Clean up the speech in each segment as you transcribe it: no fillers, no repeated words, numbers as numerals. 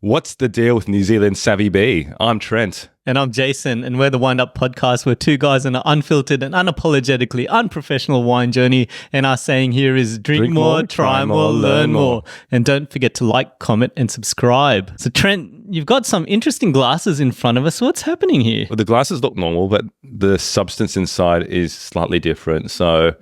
What's the deal with New Zealand Savvy Bee? I'm Trent. And I'm Jason, and we're the Wind Up Podcast. We're two guys on an unfiltered and unapologetically unprofessional wine journey. And our saying here is drink more, try more, learn more. And don't forget to like, comment, and subscribe. So Trent, you've got some interesting glasses in front of us. What's happening here? Well, the glasses look normal, but the substance inside is slightly different. So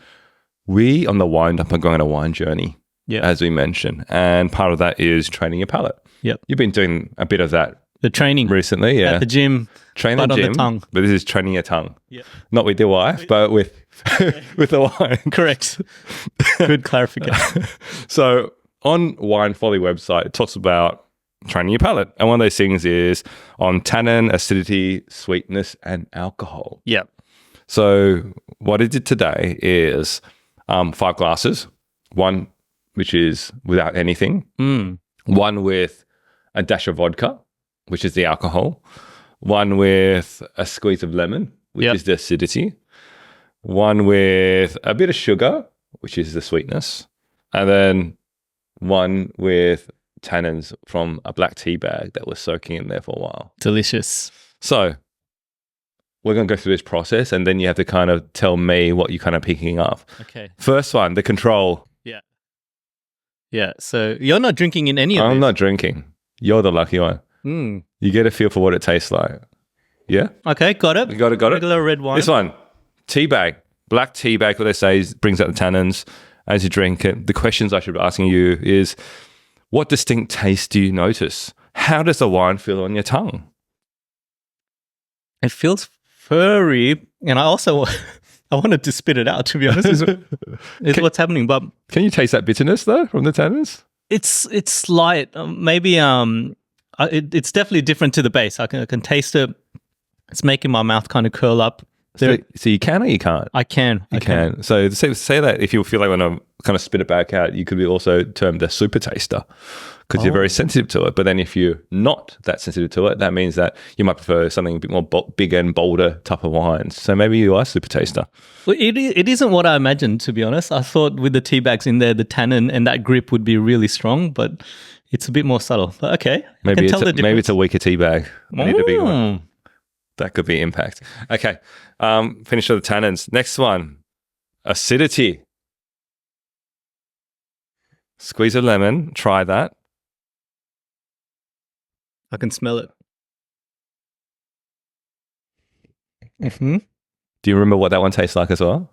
we on the Wind Up are going on a wine journey, as we mentioned. And part of that is training your palate. Yep. You've been doing a bit of that. The training. Recently, at the gym. Training the gym, on the tongue. but this is training your tongue. Yep. Not with your wife, but with the wine. Correct. Good clarification. So on Wine Folly website, it talks about training your palate. And one of those things is on tannin, acidity, sweetness, and alcohol. Yep. So what I did today is 5 glasses, one which is without anything, one with a dash of vodka, which is the alcohol, one with a squeeze of lemon, which is the acidity, one with a bit of sugar, which is the sweetness, and then one with tannins from a black tea bag that was soaking in there for a while. Delicious. So we're going to go through this process, and then you have to kind of tell me what you're kind of picking up. Okay. First one, the control. Yeah. So you're not drinking in any of I'm this? not drinking. You're the lucky one. You get a feel for what it tastes like. Yeah? Okay, got it. You got it? Regular red wine. This one, tea bag. Black tea bag, what they say is brings out the tannins as you drink it. The questions I should be asking you is, what distinct taste do you notice? How does the wine feel on your tongue? It feels furry, and I also I wanted to spit it out, to be honest, is what's happening. But can you taste that bitterness, though, from the tannins? It's slight. Maybe it's definitely different to the base. I can taste it. It's making my mouth kind of curl up. So you can or you can't? I can. You can. So say that if you feel like when I kind of spit it back out, you could be also termed a super taster because you're very sensitive to it. But then if you're not that sensitive to it, that means that you might prefer something a bit more bigger and bolder type of wines. So maybe you are a super taster. Well, it isn't what I imagined, to be honest. I thought with the tea bags in there, the tannin and that grip would be really strong, but it's a bit more subtle. But okay, maybe it's a weaker tea bag. I need a big one. That could be impact. Okay, finish with the tannins. Next one, acidity. Squeeze of lemon. Try that. I can smell it. Mm-hmm. Do you remember what that one tastes like as well?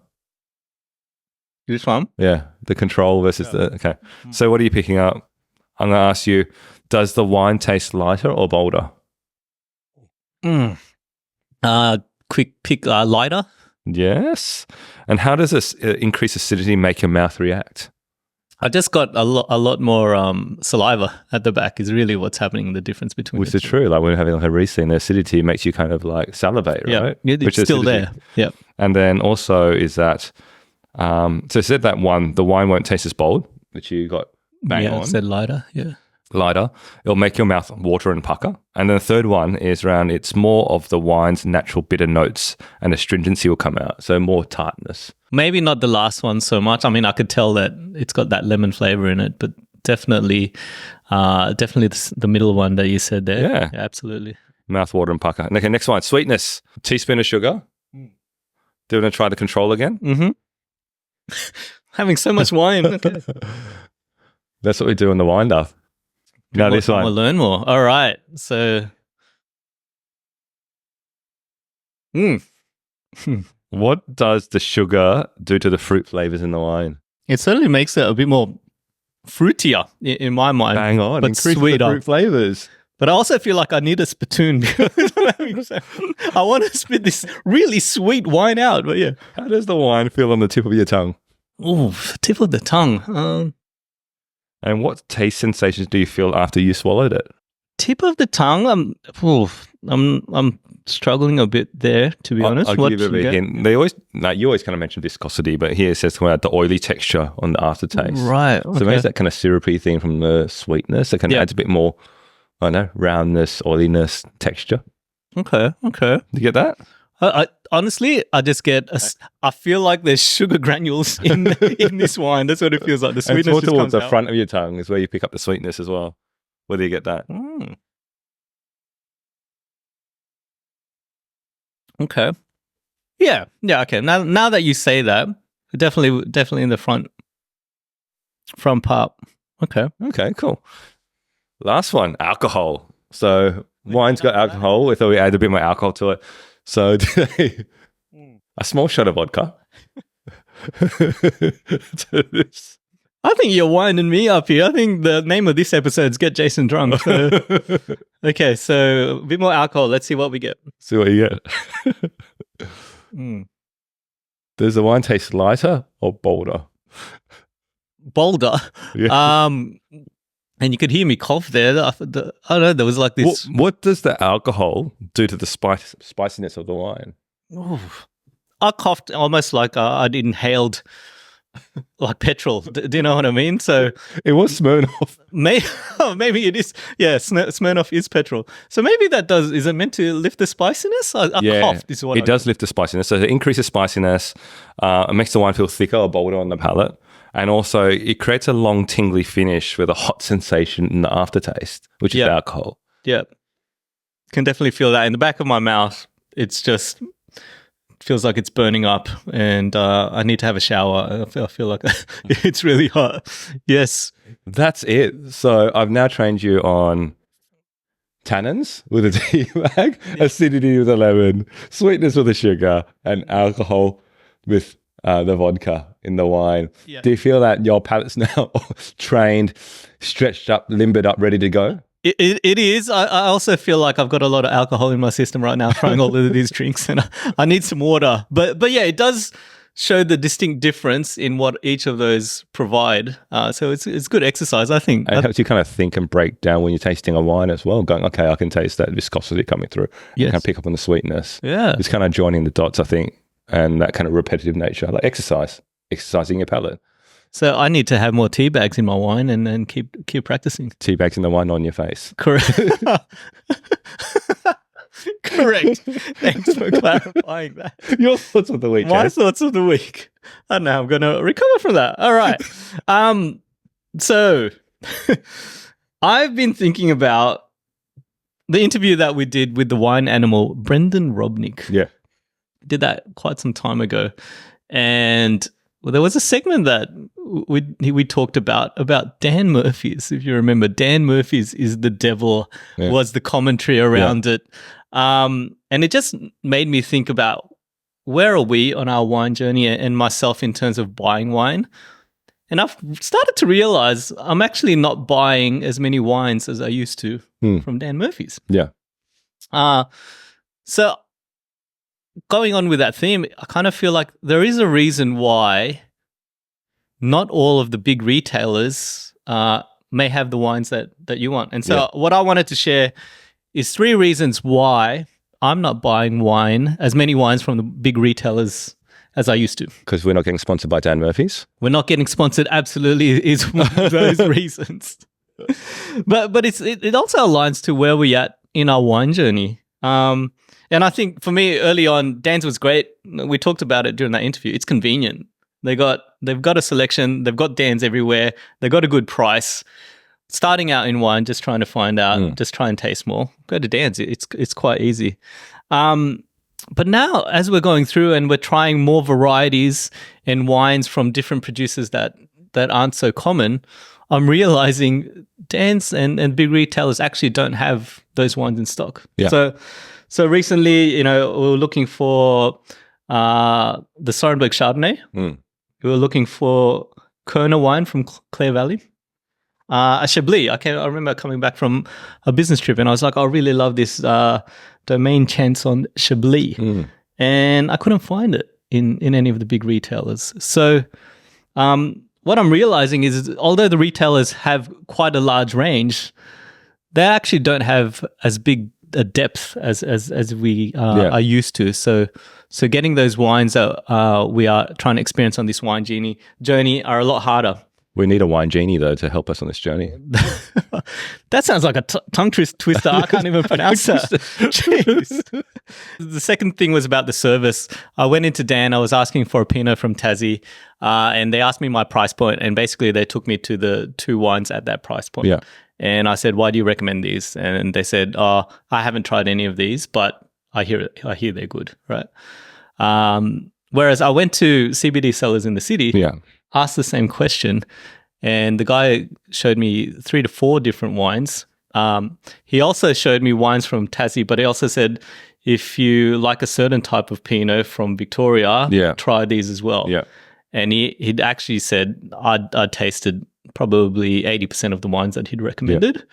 This one? Yeah, the control versus the... Okay, so what are you picking up? I'm going to ask you, does the wine taste lighter or bolder? Quick pick, lighter. Yes. And how does this increased acidity make your mouth react? I just got a lot more saliva at the back is really what's happening, the difference between Which is true. Like when you're having like a Riesling, the acidity makes you kind of like salivate, right? Yeah, it's still there. Yeah. And then also is that, so it said that one, the wine won't taste as bold, which you got bang on. Yeah, it said lighter, Lighter. It'll make your mouth water and pucker. And then the third one is around, it's more of the wine's natural bitter notes and astringency will come out. So more tartness. Maybe not the last one so much. I mean, I could tell that it's got that lemon flavor in it, but definitely the middle one that you said there. Yeah, absolutely. Mouth water and pucker. Okay, next one, sweetness. Teaspoon of sugar. Do you want to try the control again? Mm-hmm. Having so much wine. Okay. That's what we do in the Wind Up. Now this one. We'll learn more. All right. So. What does the sugar do to the fruit flavors in the wine? It certainly makes it a bit more fruitier in my mind. Bang on. But sweeter. The fruit flavors. But I also feel like I need a spittoon because I want to spit this really sweet wine out. But yeah. How does the wine feel on the tip of your tongue? Oh, tip of the tongue. And what taste sensations do you feel after you swallowed it? Tip of the tongue, I'm struggling a bit there, to be honest. I'll give you a bit hint. You always kind of mention viscosity, but here it says about the oily texture on the aftertaste. Right. Okay. So maybe it's that kind of syrupy thing from the sweetness that kind of adds a bit more, I don't know, roundness, oiliness, texture. Okay. You get that? Honestly, I just get I feel like there's sugar granules in this wine. That's what it feels like. The sweetness more just towards comes the out. front of your tongue is where you pick up the sweetness as well. Where do you get that? Okay. Yeah. Okay. Now that you say that, definitely in the front part. Okay. Okay, cool. Last one, alcohol. So wine's got alcohol. We thought we add a bit more alcohol to it. So today, a small shot of vodka. To this. I think you're winding me up here. I think the name of this episode is Get Jason Drunk. So. Okay, so a bit more alcohol. Let's see what we get. See what you get. Does the wine taste lighter or bolder? Bolder. Yeah. And you could hear me cough there. I don't know. There was like this. What does the alcohol do to the spiciness of the wine? Ooh. I coughed almost like I'd inhaled like petrol. Do you know what I mean? So it was Smirnoff. Maybe it is. Yeah, Smirnoff is petrol. So maybe that does. Is it meant to lift the spiciness? I coughed. Is what it does lift the spiciness. So it increases spiciness. It makes the wine feel thicker or bolder on the palate. And also, it creates a long, tingly finish with a hot sensation in the aftertaste, which is alcohol. Yeah. Can definitely feel that in the back of my mouth. It's just feels like it's burning up, and I need to have a shower. I feel like it's really hot. Yes. That's it. So I've now trained you on tannins with a tea bag, acidity with a lemon, sweetness with a sugar, and alcohol with the vodka in the wine. Yeah. Do you feel that your palate's now trained, stretched up, limbered up, ready to go? It is. I also feel like I've got a lot of alcohol in my system right now, trying all of these drinks, and I need some water. But yeah, it does show the distinct difference in what each of those provide. So it's good exercise, I think. It helps you kind of think and break down when you're tasting a wine as well, going, okay, I can taste that viscosity coming through. Yes. I can pick up on the sweetness. Yeah. It's kind of joining the dots, I think, and that kind of repetitive nature, like exercising your palate. So I need to have more tea bags in my wine and keep practicing. Tea bags in the wine on your face. Correct. Correct. Thanks for clarifying that. Your thoughts of the week, My thoughts of the week. I don't know. I'm going to recover from that. All right. So I've been thinking about the interview that we did with the wine animal, Brendan Robnick. Yeah. Did that quite some time ago. And there was a segment that we talked about Dan Murphy's. If you remember, Dan Murphy's is the devil, was the commentary around it. And it just made me think about where are we on our wine journey, and myself in terms of buying wine. And I've started to realize I'm actually not buying as many wines as I used to from Dan Murphy's. Yeah. So going on with that theme, I kind of feel like there is a reason why not all of the big retailers may have the wines that you want. And so what I wanted to share is 3 reasons why I'm not buying as many wines from the big retailers as I used to. Because we're not getting sponsored by Dan Murphy's? We're not getting sponsored, absolutely, is one of those reasons. But it also aligns to where we're at in our wine journey. And I think for me, early on, Dan's was great. We talked about it during that interview. It's convenient. They've got a selection. They've got Dan's everywhere. They've got a good price. Starting out in wine, just trying to find out, just try and taste more. Go to Dan's. It's quite easy. But now, as we're going through and we're trying more varieties and wines from different producers that aren't so common, I'm realizing Dan's and big retailers actually don't have those wines in stock. Yeah. So recently, we were looking for the Sauvignon Chardonnay. We were looking for Kerner wine from Clare Valley. A Chablis. I remember coming back from a business trip and I was like, I really love this Domaine Chanson Chablis. And I couldn't find it in any of the big retailers. So what I'm realizing is although the retailers have quite a large range, they actually don't have as big a depth as we are used to. So getting those wines that we are trying to experience on this wine journey are a lot harder. We need a wine genie, though, to help us on this journey. That sounds like a tongue twister. I can't even pronounce that. Jeez. The second thing was about the service. I went into Dan. I was asking for a Pinot from Tassie, and they asked me my price point, and basically they took me to the 2 wines at that price point. Yeah. And I said, why do you recommend these? And they said, oh, I haven't tried any of these, but I hear they're good, right? Whereas I went to CBD cellars in the city, asked the same question, and the guy showed me 3 to 4 different wines. He also showed me wines from Tassie, but he also said, if you like a certain type of Pinot from Victoria, try these as well. Yeah. And he'd actually said I'd tasted probably 80% of the wines that he'd recommended. Yeah.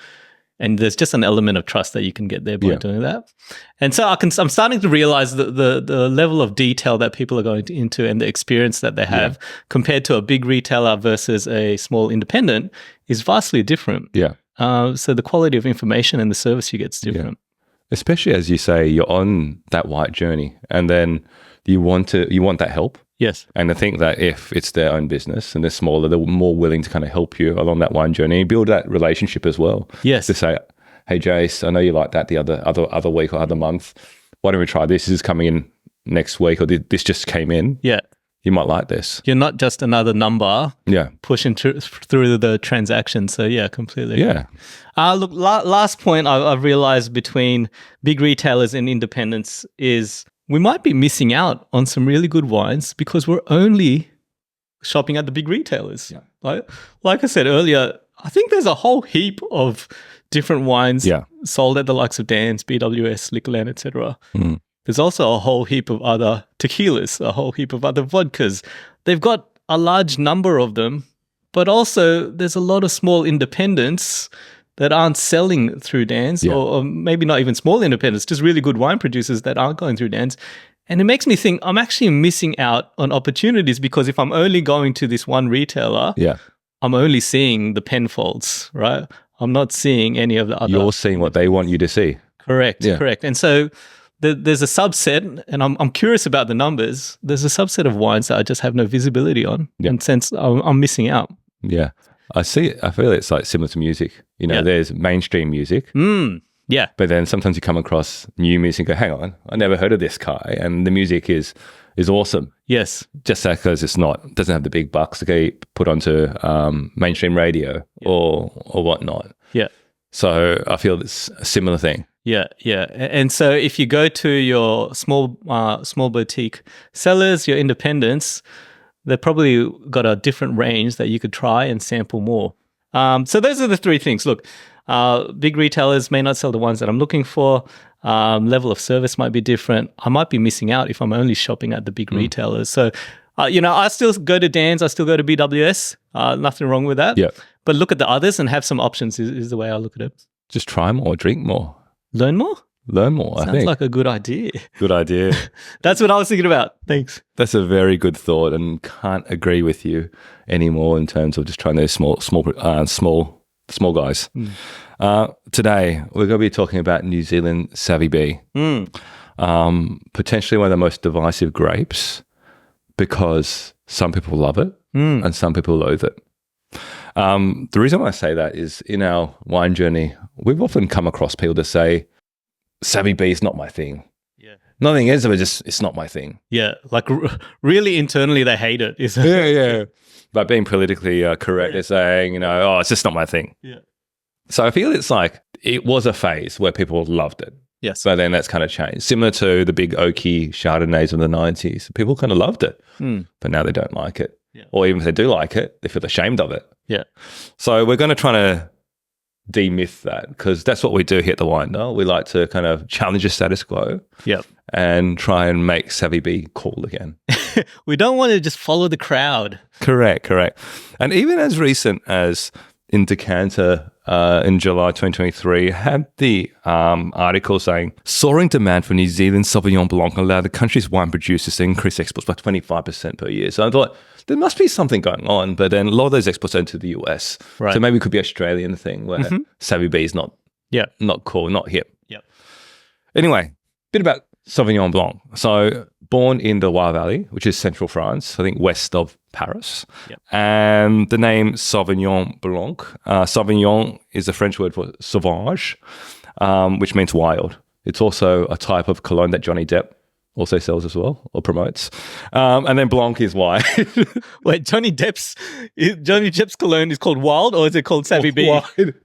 And there's just an element of trust that you can get there by doing that. And so I'm starting to realize the level of detail that people are going into and the experience that they have compared to a big retailer versus a small independent is vastly different. Yeah. So the quality of information and the service you get is different. Yeah. Especially as you say, you're on that white journey and then you want that help. Yes. And I think that if it's their own business and they're smaller, they're more willing to kind of help you along that wine journey and build that relationship as well. Yes. To say, hey, Jace, I know you like that the other week or other month. Why don't we try this? This is coming in next week, or this just came in. Yeah. You might like this. You're not just another number pushing through the transaction. So, yeah, completely. Yeah. Look, last point I've realized between big retailers and independents is we might be missing out on some really good wines because we're only shopping at the big retailers. Yeah. Like I said earlier, I think there's a whole heap of different wines sold at the likes of Dan's, BWS, Liquorland, etc. Mm. There's also a whole heap of other tequilas, a whole heap of other vodkas. They've got a large number of them, but also there's a lot of small independents that aren't selling through Dan's or maybe not even small independents, just really good wine producers that aren't going through Dan's. And it makes me think I'm actually missing out on opportunities because if I'm only going to this one retailer, I'm only seeing the Penfolds, right? I'm not seeing any of the other. You're seeing what they want you to see. Correct. And so there's a subset, and I'm curious about the numbers. There's a subset of wines that I just have no visibility on, and since I'm missing out. Yeah. I feel it's like similar to music. You know, there's mainstream music. Yeah. But then sometimes you come across new music and go, hang on, I never heard of this guy. And the music is awesome. Yes. Just because doesn't have the big bucks to get put onto mainstream radio or whatnot. Yeah. So I feel it's a similar thing. Yeah. And so if you go to your small boutique sellers, your independents, they've probably got a different range that you could try and sample more. So those are the 3 things. Look, big retailers may not sell the ones that I'm looking for. Level of service might be different. I might be missing out if I'm only shopping at the big retailers. So, I still go to Dan's. I still go to BWS. Nothing wrong with that. Yeah. But look at the others and have some options is the way I look at it. Just try more, drink more. Learn more? Learn more, I think. Sounds like a good idea. Good idea. That's what I was thinking about. Thanks. That's a very good thought and can't agree with you anymore in terms of just trying those small guys. Today, we're going to be talking about New Zealand Sauvignon Blanc. Potentially one of the most divisive grapes because some people love it and some people loathe it. The reason why I say that is in our wine journey, we've often come across people that say, Sauvignon Blanc is not my thing. Yeah. Nothing is, but it's not my thing. Yeah. Like really internally they hate it. Yeah. Like being politically correct, they're saying, it's just not my thing. Yeah. So I feel it's like it was a phase where people loved it. Yes. But then that's kind of changed. Similar to the big oaky Chardonnays of the 90s. People kind of loved it, but now they don't like it. Yeah. Or even if they do like it, they feel ashamed of it. Yeah. So we're going to try to demyth that because that's what we do here at the Winder. We like to kind of challenge the status quo and try and make Sauvignon Blanc cool again. We don't want to just follow the crowd. Correct. And even as recent as in Decanter in July 2023, had the article saying, soaring demand for New Zealand Sauvignon Blanc allowed the country's wine producers to increase exports by 25% per year. So I thought, there must be something going on, but then a lot of those exports enter the US. Right. So maybe it could be an Australian thing where Sauvignon Blanc is not cool, not hip. Yep. Anyway, bit about Sauvignon Blanc. So born in the Loire Valley, which is central France, I think west of Paris. Yep. And the name Sauvignon Blanc, Sauvignon is the French word for sauvage, which means wild. It's also a type of cologne that Johnny Depp also sells as well or promotes. And then Blanc is white. Wait, Johnny Depp's cologne is called Wild, or is it called Savvy B?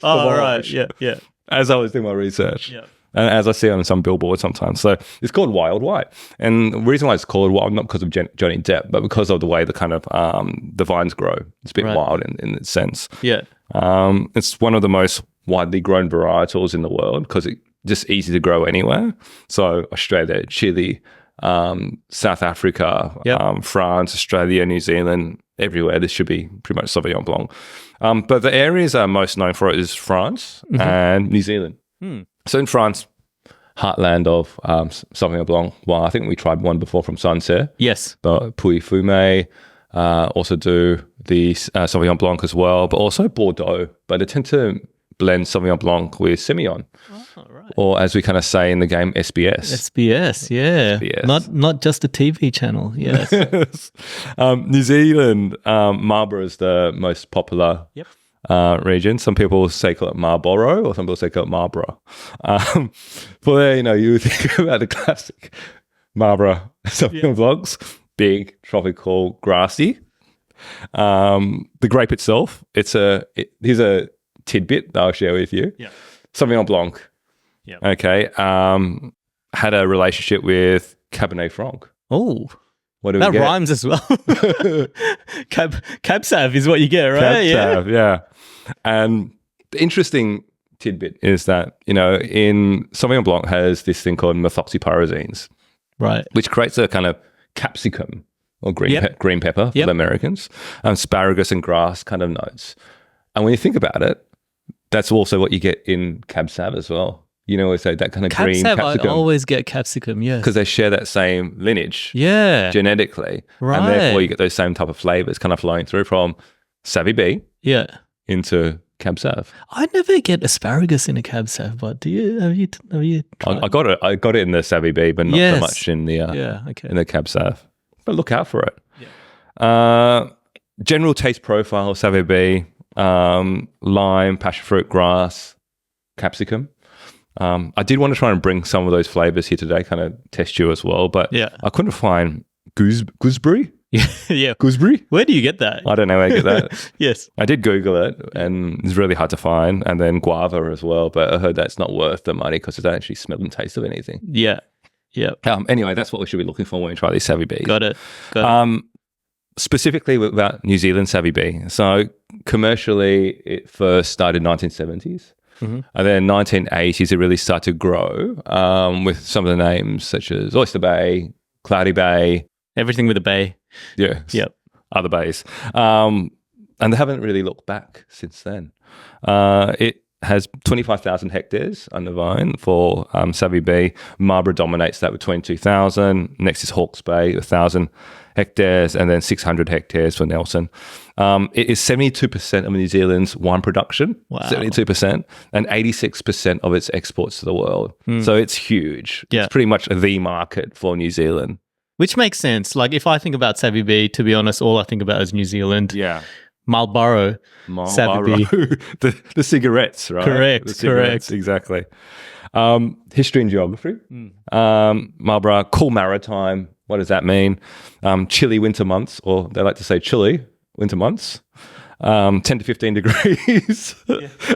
Oh, right. Yeah. As I was doing my research. Yeah. And as I see on some billboards sometimes. So it's called Wild White. And the reason why it's called wild, not because of Johnny Depp, but because of the way the kind of the vines grow. It's a bit wild in its sense. Yeah. It's one of the most widely grown varietals in the world because it's just easy to grow anywhere. So Australia, Chile, South Africa, France, Australia, New Zealand, everywhere. This should be pretty much Sauvignon Blanc. But the areas are most known for it is France and New Zealand. So in France, heartland of Sauvignon Blanc. Well, I think we tried one before from Sancerre. Yes. But Puy-Fumé also do the Sauvignon Blanc as well, but also Bordeaux. But they tend to blend Sauvignon Blanc with Semillon. Oh, right. Or as we kind of say in the game, SBS. SBS, yeah. SBS. Not just a TV channel, yes. New Zealand, Marlborough is the most popular region. Some people say call it Marlborough, or some people say call it Marlborough. For there, you think about the classic Marlborough Sauvignon Blancs, big, tropical, grassy. The grape itself, here's a tidbit that I'll share with you. Yeah. Sauvignon Blanc. Yeah. Okay. Had a relationship with Cabernet Franc. Oh. What do that we get? rhymes as well. Cab Sav is what you get, right? Cab Sav, yeah. And the interesting tidbit is that, in Sauvignon Blanc has this thing called methoxypyrazines. Right. Which creates a kind of capsicum or green pepper for the Americans, asparagus and grass kind of notes. And when you think about it, that's also what you get in Cab Sav as well. So that kind of Cab green Sav, capsicum. I always get capsicum, yes. Because they share that same lineage genetically. Right. And therefore you get those same type of flavors kind of flowing through from Savvy B into Cab Sav. I never get asparagus in a Cab Sav, but do you? Have you tried? I got it in the Savvy B, but not so much in the in the Cab Sav. But look out for it. Yeah. General taste profile, Savvy B, lime, passion fruit, grass, capsicum. I did want to try and bring some of those flavors here today, kind of test you as well, but I couldn't find gooseberry. Yeah. Gooseberry? Where do you get that? I don't know where I get that. Yes. I did Google it and it's really hard to find. And then guava as well, but I heard that's not worth the money because it don't actually smell and taste of anything. Yeah. Yeah. Anyway, that's what we should be looking for when we try these Savvy Bs. Got it. Specifically about New Zealand Savvy B. So commercially, it first started 1970s. And then 1980s, it really started to grow with some of the names such as Oyster Bay, Cloudy Bay. Everything with a bay. Yes. Yep. Other bays. And they haven't really looked back since then. It has 25,000 hectares under vine for Savvy B. Marlborough dominates that with 22,000. Next is Hawke's Bay, 1,000 hectares, and then 600 hectares for Nelson. It is 72% of New Zealand's wine production, 72%, and 86% of its exports to the world. So it's huge. Yeah. It's pretty much the market for New Zealand. Which makes sense. Like if I think about Savvy B, to be honest, all I think about is New Zealand. Yeah. Marlborough. Savvy B. the cigarettes, right? Correct. The cigarettes, exactly. History and geography. Marlborough, cool maritime. What does that mean? Chilly winter months, or they like to say chilly winter months. 10 to 15 degrees.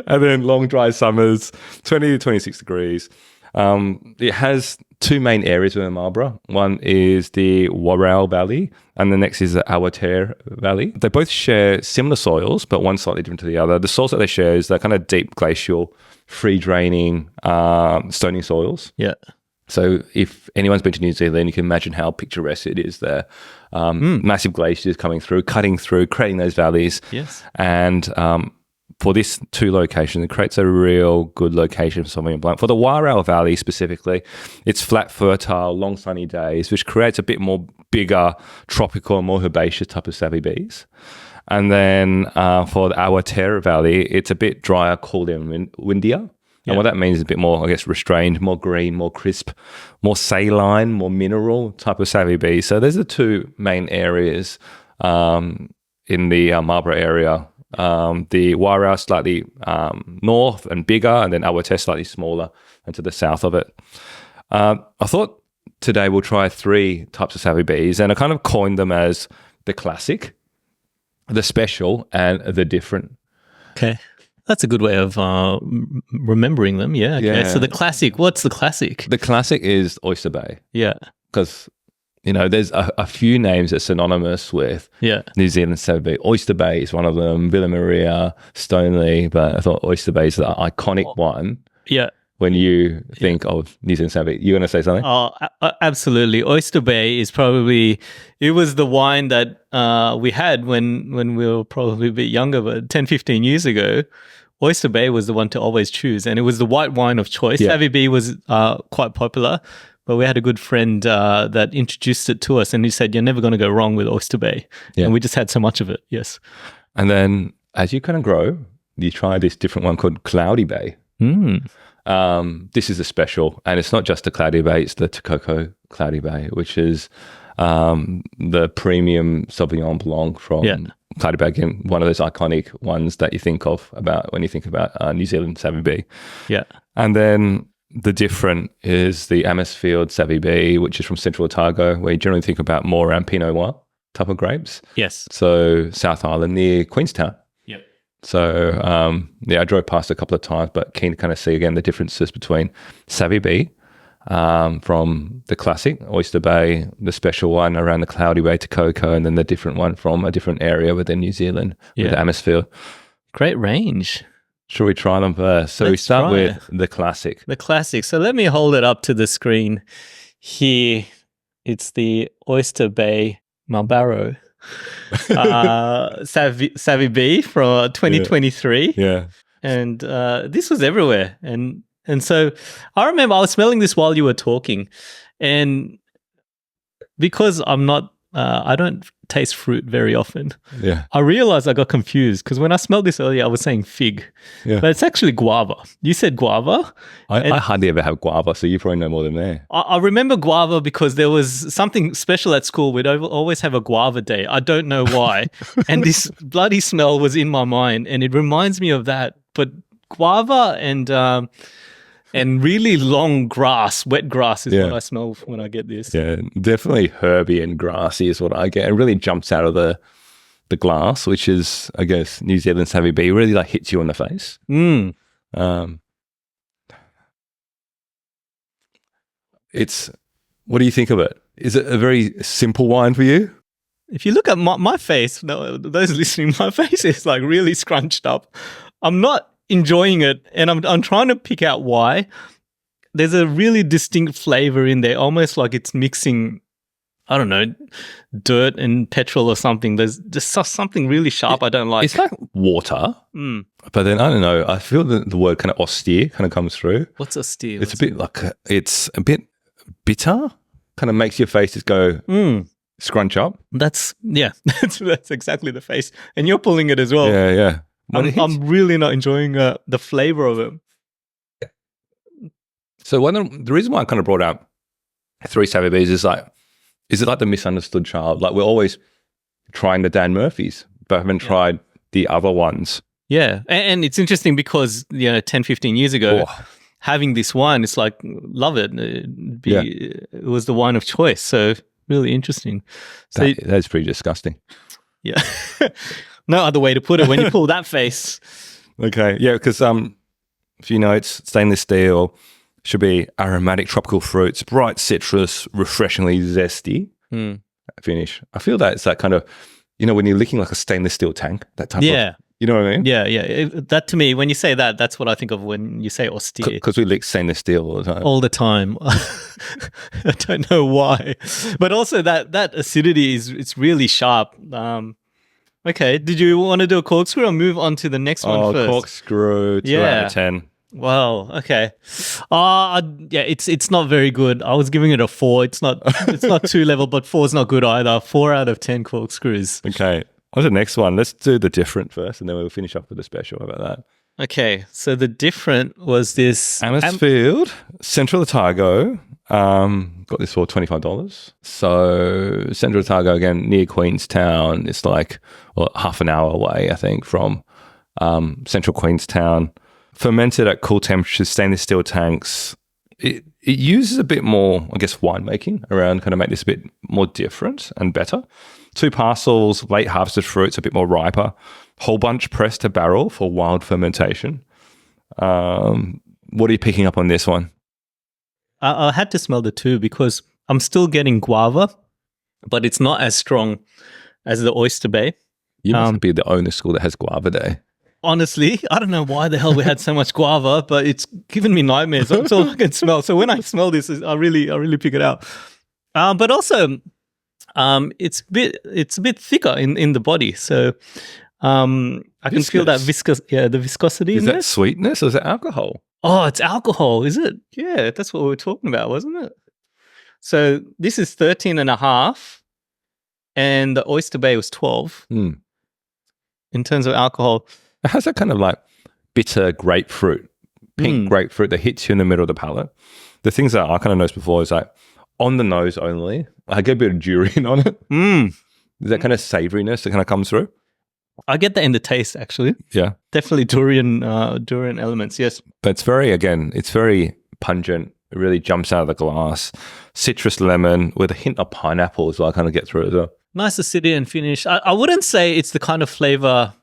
And then long dry summers, 20 to 26 degrees. It has two main areas within Marlborough. One is the Warrell Valley, and the next is the Awatere Valley. They both share similar soils, but one slightly different to the other. The soils that they share is that kind of deep glacial, free-draining, stony soils. Yeah. So if anyone's been to New Zealand, you can imagine how picturesque it is there. Massive glaciers coming through, cutting through, creating those valleys. Yes. And for this two locations, it creates a real good location for Sauvignon Blanc. For the Warrell Valley specifically, it's flat, fertile, long sunny days, which creates a bit more bigger, tropical, more herbaceous type of Savvy Bs. And then for the Awatere Valley, it's a bit drier, cooler, and windier. And what that means is a bit more, I guess, restrained, more green, more crisp, more saline, more mineral type of Savvy B. So there's the two main areas in the Marlborough area. The Warrell slightly north and bigger, and then Awatere slightly smaller and to the south of it. I thought today we'll try 3 types of Savvy Bees, and I kind of coined them as the classic, the special, and the different. Okay. That's a good way of remembering them. Yeah. Okay. Yeah. So the classic, what's the classic? The classic is Oyster Bay, Yeah. because there's a few names that's synonymous with New Zealand Savvy Bee. Oyster Bay is one of them, Villa Maria, Stoneleigh, but I thought Oyster Bay is the iconic one. Yeah. When you think of New Zealand Savvy, you're going to say something? Oh, absolutely. Oyster Bay is probably, it was the wine that we had when we were probably a bit younger, but 10, 15 years ago. Oyster Bay was the one to always choose, and it was the white wine of choice. Yeah. Savvy Bee was quite popular, but we had a good friend that introduced it to us, and he said, you're never going to go wrong with Oyster Bay. Yeah. And we just had so much of it, yes. And then as you kind of grow, you try this different one called Cloudy Bay. This is a special, and it's not just the Cloudy Bay, it's the Te Koko Cloudy Bay, which is the premium Sauvignon Blanc from Cloudy Bay, again, one of those iconic ones that you think of about when you think about New Zealand Savvy Bee. Yeah. And then the different is the Amisfield Savvy Bee, which is from Central Otago, where you generally think about more around Pinot Noir type of grapes. Yes. So South Island near Queenstown. Yep. So, I drove past a couple of times, but keen to kind of see again the differences between Savvy Bee from the classic Oyster Bay, the special one around the Cloudy Bay Te Koko, and then the different one from a different area within New Zealand with Amisfield. Great range. Shall we try them first? So we start with the classic. The classic. So let me hold it up to the screen here. It's the Oyster Bay Marlborough Savvy Bee from 2023. Yeah. And this was everywhere. And so I remember I was smelling this while you were talking. And because I don't taste fruit very often. Yeah. I realized I got confused because when I smelled this earlier, I was saying fig. Yeah. But it's actually guava. You said guava. I hardly ever have guava, so you probably know more than me. I remember guava because there was something special at school. We'd always have a guava day. I don't know why. And this bloody smell was in my mind, and it reminds me of that. But guava and really long grass, wet grass is what I smell when I get this. Yeah, definitely herby and grassy is what I get. It really jumps out of the glass, which is, I guess, New Zealand Savvy Bee. It really like hits you in the face. What do you think of it? Is it a very simple wine for you? If you look at my face, those listening, my face is like really scrunched up. I'm not enjoying it, and I'm trying to pick out why. There's a really distinct flavor in there, almost like it's mixing, I don't know, dirt and petrol or something. There's just something really sharp I don't like. It's like water, but then I don't know. I feel the word kind of austere kind of comes through. What's austere? It's a bit like it's a bit bitter. Kind of makes your face just go scrunch up. That's exactly the face, and you're pulling it as well. Yeah. I'm really not enjoying the flavor of it. So the reason why I kind of brought out 3 Savvy Bees is it like the misunderstood child? Like we're always trying the Dan Murphys, but haven't tried the other ones. Yeah, and it's interesting because 10, 15 years ago, having this wine, it's like, love it. It was the wine of choice. So really interesting. So that's pretty disgusting. Yeah. No other way to put it when you pull that face. Okay, yeah, because if you know, it's stainless steel, should be aromatic tropical fruits, bright citrus, refreshingly zesty finish. I feel that it's that kind of, when you're licking like a stainless steel tank, that type of, you know what I mean? Yeah. That to me, when you say that, that's what I think of when you say austere. Because we lick stainless steel all the time. All the time. I don't know why. But also that acidity it's really sharp. Okay, did you want to do a corkscrew or move on to the next one first? Corkscrew, 2 out of 10. Wow, okay. It's not very good. I was giving it a 4. It's not 2 level, but 4 is not good either. 4 out of 10 corkscrews. Okay, on to the next one. Let's do the different first, and then we'll finish off with the special. How about that? Okay, so the different was this... Amisfield, Central Otago. Got this for $25. So Central Otago, again, near Queenstown. It's like half an hour away, I think, from Central Queenstown. Fermented at cool temperatures, stainless steel tanks. it uses a bit more, I guess, winemaking around kind of make this a bit more different and better. 2 parcels, late harvested fruits, a bit more riper. Whole bunch pressed to barrel for wild fermentation. What are you picking up on this one? I had to smell the 2 because I'm still getting guava, but it's not as strong as the Oyster Bay. You must be the only school that has guava day. Honestly, I don't know why the hell we had so much guava, but it's given me nightmares. That's all I can smell. So when I smell this, I really pick it out. But also, it's a bit thicker in the body. So I can feel that the viscosity. Is that sweetness or is it alcohol? Oh, it's alcohol, is it? Yeah, that's what we were talking about, wasn't it? So this is 13.5, and the Oyster Bay was 12 in terms of alcohol. It has that kind of like bitter grapefruit, pink grapefruit that hits you in the middle of the palate. The things that I kind of noticed before is like on the nose only, I get a bit of durian on it. There's that kind of savoriness that kind of comes through. I get that in the taste, actually. Yeah. Definitely durian elements, yes. But it's very pungent. It really jumps out of the glass. Citrus lemon with a hint of pineapple as well. I kind of get through it as well. Nice acidity and finish. I wouldn't say it's the kind of flavor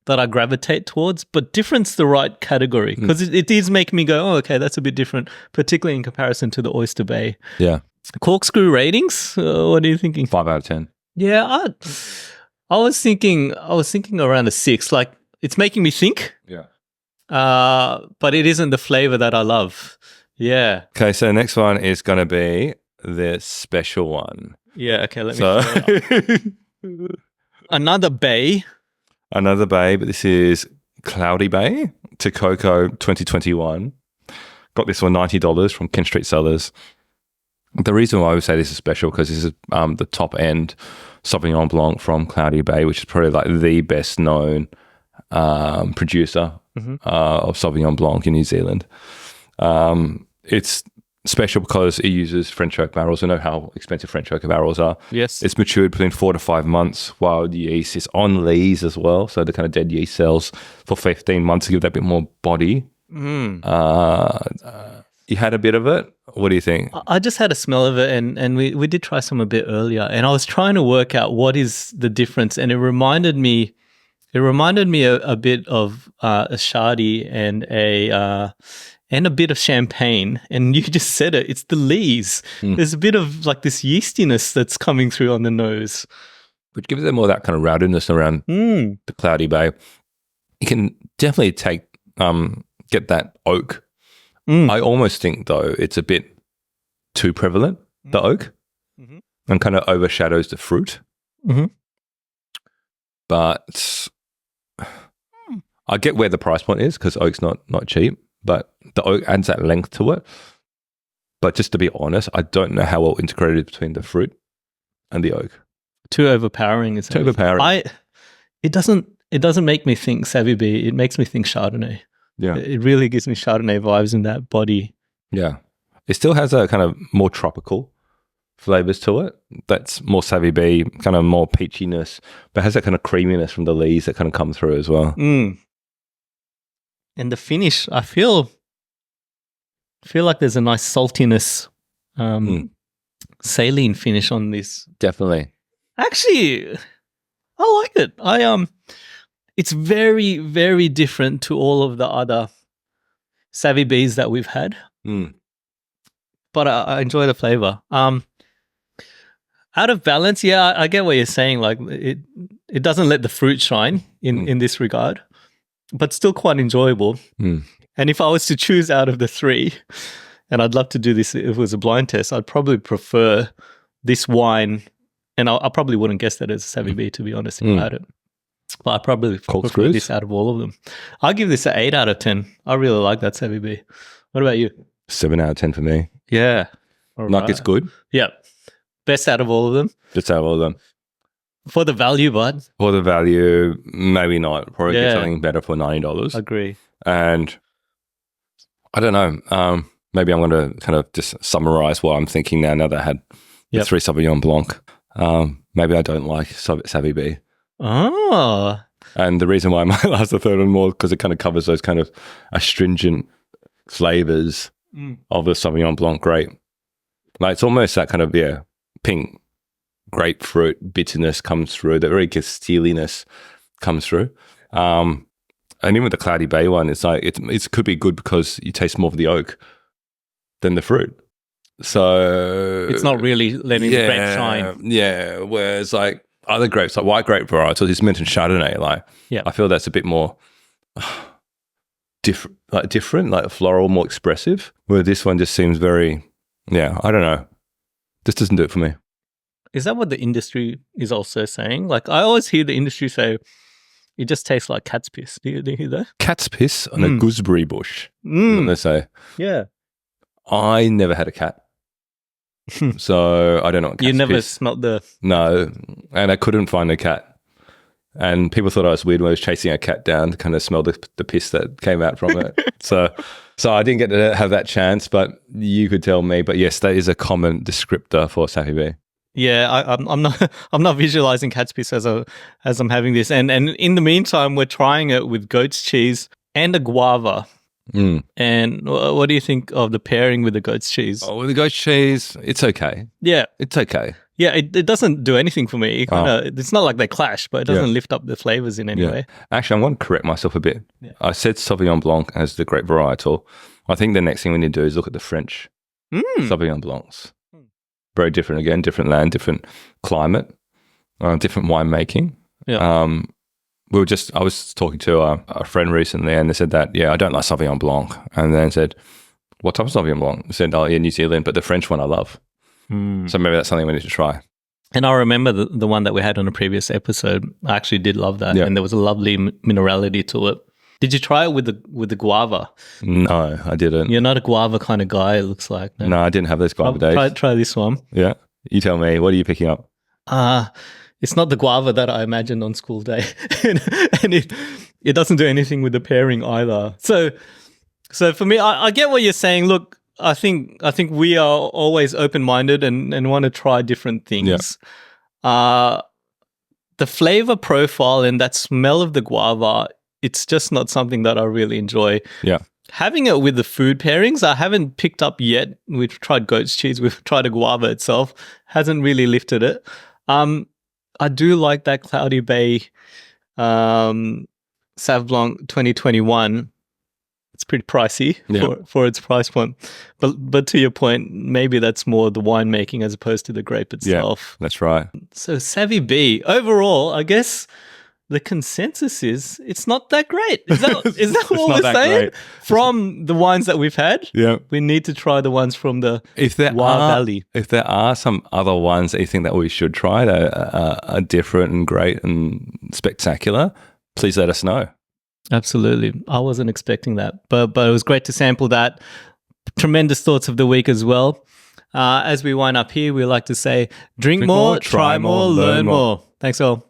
that I gravitate towards, but different's the right category because it is making me go, oh, okay, that's a bit different, particularly in comparison to the Oyster Bay. Yeah. Corkscrew ratings, what are you thinking? 5 out of 10. Yeah, I was thinking around a 6. Like, it's making me think. Yeah. But it isn't the flavor that I love. Yeah. Okay, so the next one is going to be the special one. Yeah, okay, let me Another bay. Another bay, but this is Cloudy Bay, Te Koko 2021. Got this one $90 from Kent St Cellars. The reason why I would say this is special because this is the top end Sauvignon Blanc from Cloudy Bay, which is probably like the best known producer of Sauvignon Blanc in New Zealand. It's special because it uses French oak barrels. We know how expensive French oak barrels are. Yes. It's matured between 4 to 5 months. Wild yeast is on lees as well. So the kind of dead yeast cells for 15 months to give that bit more body. You had a bit of it. What do you think? I just had a smell of it, and we did try some a bit earlier, and I was trying to work out what is the difference, and it reminded me a bit of a Shardy and a bit of champagne, and you just said it. It's the lees. There's a bit of like this yeastiness that's coming through on the nose, which gives it more that kind of roundedness around the Cloudy Bay. You can definitely get that oak. I almost think, though, it's a bit too prevalent, the oak, and kind of overshadows the fruit. But I get where the price point is because oak's not cheap, but the oak adds that length to it. But just to be honest, I don't know how well integrated it is between the fruit and the oak. Too overpowering. Too overpowering. It doesn't make me think Savvy Bee. It makes me think Chardonnay. Yeah. It really gives me Chardonnay vibes in that body. Yeah. It still has a kind of more tropical flavors to it. That's more Savvy Bee, kind of more peachiness, but has that kind of creaminess from the leaves that kind of come through as well. And the finish, I feel like there's a nice saltiness, saline finish on this. Definitely. Actually, I like it. It's very, very different to all of the other Savvy Bees that we've had. But I enjoy the flavor. Out of balance, yeah, I get what you're saying. Like it doesn't let the fruit shine in this regard, but still quite enjoyable. And if I was to choose out of the 3, and I'd love to do this if it was a blind test, I'd probably prefer this wine, and I probably wouldn't guess that it's a Savvy Bee, to be honest, if I had it. But I probably prefer this out of all of them. I'll give this an 8 out of 10. I really like that Savvy Bee. What about you? 7 out of 10 for me. Yeah. Like it's good. Yeah. Best out of all of them? Just out of all of them. For the value, bud? For the value, maybe not. Probably get something better for $90. Agree. And I don't know. Maybe I'm going to kind of just summarize what I'm thinking now that I had the 3 Sauvignon Blanc. Maybe I don't like Savvy Bee. Oh. And the reason why I might last the third one more because it kind of covers those kind of astringent flavors of the Sauvignon Blanc grape. Like it's almost that kind of pink grapefruit bitterness comes through. The very Castiliness comes through. And even with the Cloudy Bay one, it's like it could be good because you taste more of the oak than the fruit. So it's not really letting the grape shine. Yeah. Whereas like other grapes, like white grape varietals, it's mentioned Chardonnay. Like I feel that's a bit more different, like floral, more expressive. Where this one just seems very, I don't know. This doesn't do it for me. Is that what the industry is also saying? Like I always hear the industry say, it just tastes like cat's piss. Do you hear that? Cat's piss on a gooseberry bush. What they say. Yeah. I never had a cat. So I don't know what cat's You never piss. smelt the... No. And I couldn't find a cat. And people thought I was weird when I was chasing a cat down to kind of smell the piss that came out from it. So I didn't get to have that chance, but you could tell me. But yes, that is a common descriptor for Sauvignon Blanc. Yeah, I'm not visualizing cat's piss as I'm having this, and in the meantime, we're trying it with goat's cheese and a guava. And what do you think of the pairing with the goat's cheese? Oh, with the goat's cheese, it's okay. Yeah, it's okay. Yeah, it doesn't do anything for me. It's not like they clash, but it doesn't lift up the flavors in any way. Actually, I want to correct myself a bit. Yeah. I said Sauvignon Blanc as the grape varietal. I think the next thing we need to do is look at the French Sauvignon Blancs. Very different again, different land, different climate, different winemaking. Yeah. I was talking to a friend recently, and they said that I don't like Sauvignon Blanc, and then said, "What type of Sauvignon Blanc?" I said, "Oh, yeah, New Zealand, but the French one I love." So maybe that's something we need to try. And I remember the one that we had on a previous episode. I actually did love that, and there was a lovely minerality to it. Did you try it with the guava? No, I didn't. You're not a guava kind of guy, it looks like. No, I didn't have those guava days. Try this one. Yeah. You tell me, what are you picking up? It's not the guava that I imagined on school day. and it doesn't do anything with the pairing either. So for me, I get what you're saying. Look, I think we are always open-minded and want to try different things. Yeah. The flavor profile and that smell of the guava, it's just not something that I really enjoy. Yeah. Having it with the food pairings, I haven't picked up yet. We've tried goat's cheese. We've tried a guava itself. Hasn't really lifted it. I do like that Cloudy Bay Sauv Blanc 2021. It's pretty pricey for its price point. But to your point, maybe that's more the winemaking as opposed to the grape itself. Yeah, that's right. So Sauvignon B, overall, I guess the consensus is it's not that great. Is that what we're saying? Great. From the wines that we've had, we need to try the ones from the Valley. If there are some other ones that you think that we should try that are different and great and spectacular, please let us know. Absolutely. I wasn't expecting that, but it was great to sample that. Tremendous thoughts of the week as well. As we wind up here, we like to say, drink more, try more, learn more. Thanks all.